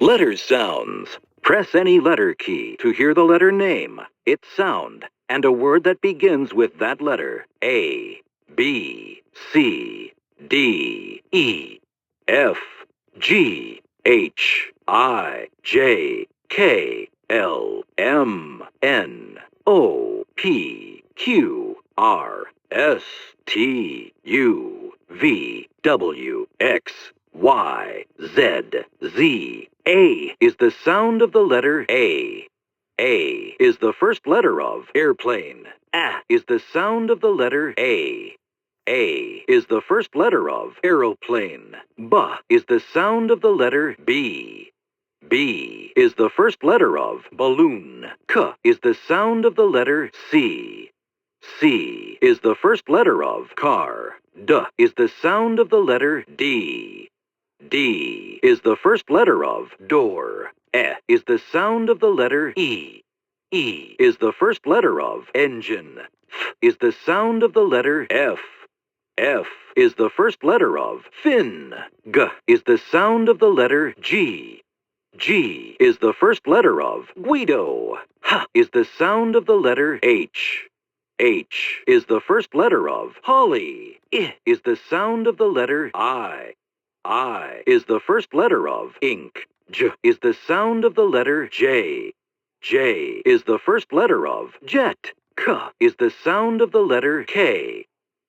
Letter sounds. Press any letter key to hear the letter name, its sound, and a word that begins with that letter. A, B, C, D, E, F, G, H, I, J, K, L, M, N, O, P, Q, R, S, T, U, V, W, X, Y, Z, Z. A is the sound of the letter A. A is the first letter of airplane. A is the sound of the letter A. A is the first letter of aeroplane. B is the sound of the letter B. B is the first letter of balloon. K is the sound of the letter C. C is the first letter of car. D is the sound of the letter D. D is the first letter of door. E is the sound of the letter E. E is the first letter of engine. F is the sound of the letter F. F is the first letter of fin. G is the sound of the letter G. G is the first letter of Guido. H is the sound of the letter H. H is the first letter of Holly. I is the sound of the letter I. I is the first letter of ink. J is the sound of the letter J. J is the first letter of jet. K is the sound of the letter K.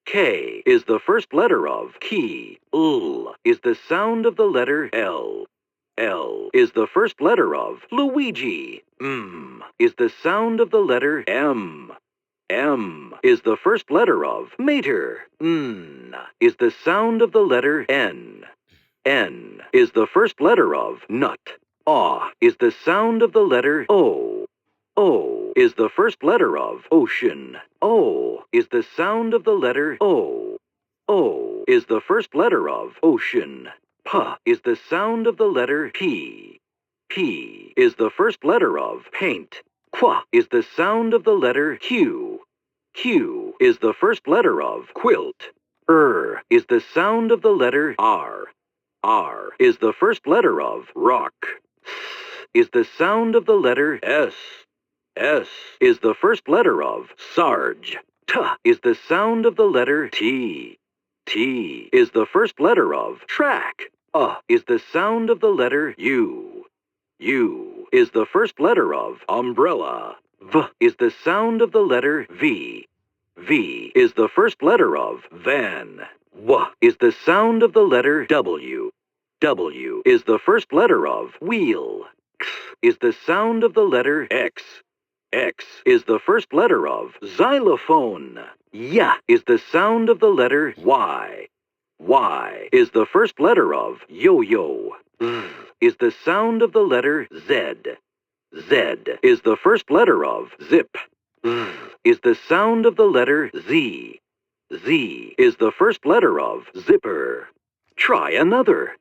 K is the first letter of key. L is the sound of the letter L. L is the first letter of Luigi. M is the sound of the letter M. M is the first letter of mater. N is the sound of the letter N. N is the first letter of nut. O is the sound of the letter O. O is the first letter of ocean. O is the sound of the letter O. O is the first letter of ocean. P is the sound of the letter P. P is the first letter of paint. Qu is the sound of the letter Q. Q is the first letter of quilt. Is the sound of the letter R. R is the first letter of rock. S is the sound of the letter S. S is the first letter of Sarge. T is the sound of the letter T. T is the first letter of track. Is the sound of the letter U. U is the first letter of umbrella. V is the sound of the letter V. V is the first letter of van. W is the sound of the letter W. W is the first letter of wheel. X is the sound of the letter X. X is the first letter of xylophone. Y is the sound of the letter Y. Y is the first letter of yo-yo. Z is the sound of the letter Z. Z is the first letter of zip. Z is the sound of the letter Z. Z is the first letter of zipper. Try another.